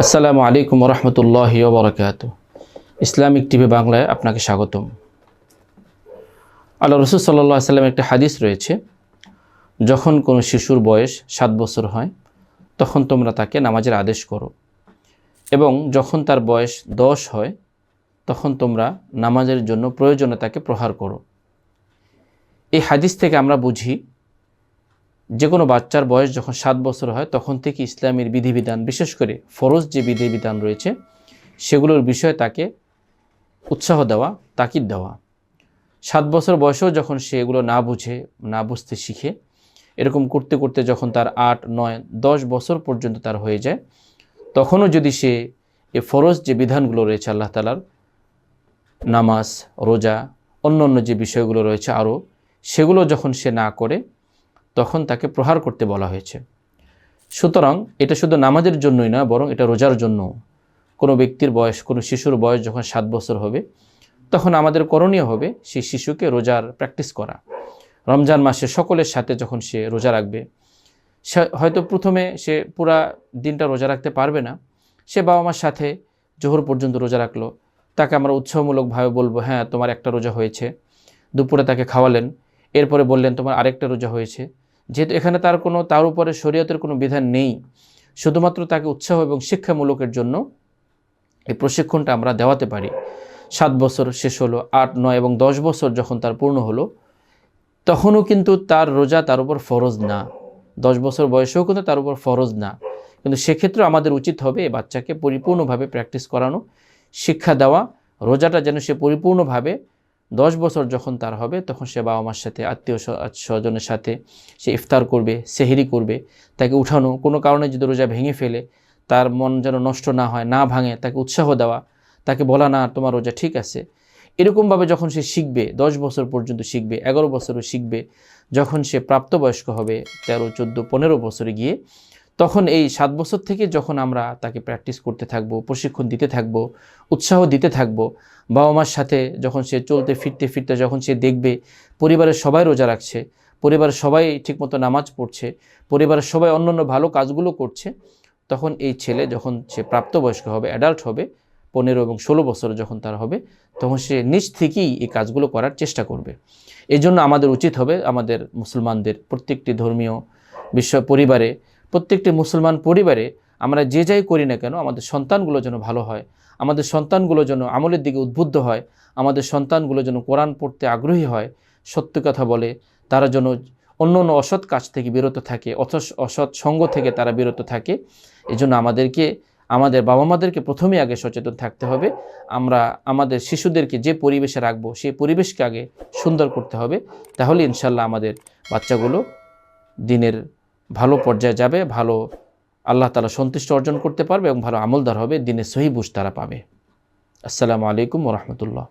আসসালামু আলাইকুম রহমতুল্লাহি ওয়া বারাকাতুহু। ইসলামিক টিভি বাংলায় আপনাকে স্বাগতম। আল্লাহ রসুল সাল্লাল্লাহু আলাইহি ওয়াসাল্লামের একটা হাদিস রয়েছে, যখন কোনো শিশুর বয়স 7 বছর হয় তখন তোমরা তাকে নামাজের আদেশ করো, এবং যখন তার বয়স 10 হয় তখন তোমরা নামাজের জন্য প্রয়োজনে তাকে প্রহার করো। এই হাদিস থেকে আমরা বুঝি, যে কোনো বাচ্চার বয়স যখন 7 বছর হয় তখন থেকে ইসলামের বিধিবিধান, বিশেষ করে ফরজ যে বিধিবিধান রয়েছে সেগুলোর বিষয়ে তাকে উৎসাহ দেওয়া, তাকিদ দেওয়া। 7 বছর বয়সেও যখন সে এগুলো না বুঝে, না বুঝতে শিখে, এরকম করতে করতে যখন তার 8, 9, 10 বছর পর্যন্ত তার হয়ে যায়, তখনও যদি সে এ ফরজ যে বিধানগুলো রয়েছে আল্লাহ তাআলার, নামাজ, রোজা, অন্য যে বিষয়গুলো রয়েছে আরও, সেগুলো যখন সে না করে তখন তাকে প্রহার করতে বলা হয়েছে। সুতরাং এটা শুধু নামাজের জন্যই না, বরং এটা রোজার জন্য। কোনো ব্যক্তির বয়স, কোনো শিশুর বয়স যখন 7 বছর হবে তখন আমাদের করণীয় হবে সেই শিশুকে রোজার প্র্যাকটিস করা। রমজান মাসে সকলের সাথে যখন সে রোজা রাখবে, হয়তো প্রথমে সে পুরা দিনটা রোজা রাখতে পারবে না, সে বাবা মার সাথে জোহর পর্যন্ত রোজা রাখলো, তাকে আমরা উৎসাহমূলকভাবে বলবো, হ্যাঁ তোমার একটা রোজা হয়েছে। দুপুরে তাকে খাওয়ালেন, এরপরে বললেন তোমার আরেকটা রোজা হয়েছে। যেহেতু এখানে তার উপরে শরীয়তের কোনো বিধান নেই, শুধুমাত্র তাকে উৎসাহ এবং শিক্ষামূলকের জন্য এই প্রশিক্ষণটা আমরা দেওয়াতে পারি। 7 বছর শেষ হলো, 8, 9 এবং 10 বছর যখন তার পূর্ণ হলো, তখনও কিন্তু তার রোজা তার উপর ফরজ না। 10 বছর বয়সেও কিন্তু তার উপর ফরজ না, কিন্তু সেক্ষেত্রে আমাদের উচিত হবে এই বাচ্চাকে পরিপূর্ণভাবে প্র্যাকটিস করানো, শিক্ষা দেওয়া। রোজাটা যেন সে পরিপূর্ণভাবে 10 বছর যখন তার হবে তখন সে বাবা মার সাথে, আত্মীয় স্বজনের সাথে সে ইফতার করবে, সেহরি করবে। তাকে উঠানো, কোনো কারণে যদি রোজা ভেঙে ফেলে, তার মন যেন নষ্ট না হয়, না ভাঙে, তাকে উৎসাহ দেওয়া, তাকে বলা না তোমার রোজা ঠিক আছে। এরকমভাবে যখন সে শিখবে, 10 বছর পর্যন্ত শিখবে, 11 বছরও শিখবে, যখন সে প্রাপ্তবয়স্ক হবে 13, 14, 15 বছরে গিয়ে, তখন এই 7 বছর থেকে যখন আমরা তাকে প্র্যাকটিস করতে থাকবো, প্রশিক্ষণ দিতে থাকবো, উৎসাহ দিতে থাকবো, বাবা মার সাথে যখন সে চলতে ফিরতে যখন সে দেখবে পরিবারের সবাই রোজা রাখছে, পরিবারের সবাই ঠিকমতো নামাজ পড়ছে, পরিবারের সবাই অন্যান্য ভালো কাজগুলো করছে, তখন এই ছেলে যখন সে প্রাপ্তবয়স্ক হবে, অ্যাডাল্ট হবে, 15 এবং 16 বছর যখন তার হবে, তখন সে নিজ থেকেই এই কাজগুলো করার চেষ্টা করবে। এই জন্য আমাদের উচিত হবে, আমাদের মুসলমানদের প্রত্যেকটি ধর্মীয় পরিবারে, প্রত্যেকটি মুসলমান পরিবারে আমরা যে যাই করি না কেন, আমাদের সন্তানগুলো যেন ভালো হয়, আমাদের সন্তানগুলো যেন আমলের দিকে উদ্বুদ্ধ হয়, আমাদের সন্তানগুলো যেন কোরআন পড়তে আগ্রহী হয়, সত্য কথা বলে, তারা যেন অন্য অসৎ কাজ থেকে বিরত থাকে, অসৎ সঙ্গ থেকে তারা বিরত থাকে। এই জন্য আমাদের বাবা মাদেরকে প্রথমেই আগে সচেতন থাকতে হবে। আমরা আমাদের শিশুদেরকে যে পরিবেশে রাখবো সেই পরিবেশকে আগে সুন্দর করতে হবে, তাহলে ইনশাল্লাহ আমাদের বাচ্চাগুলো দিনের ভালো পর্যায়ে যাবে, ভালো আল্লাহ তাআলা সন্তুষ্ট অর্জন করতে পারবে এবং ভালো আমলদার হবে, দিনের সহি বুঝ তারা পাবে। আসসালামু আলাইকুম ওয়া রাহমাতুল্লাহ।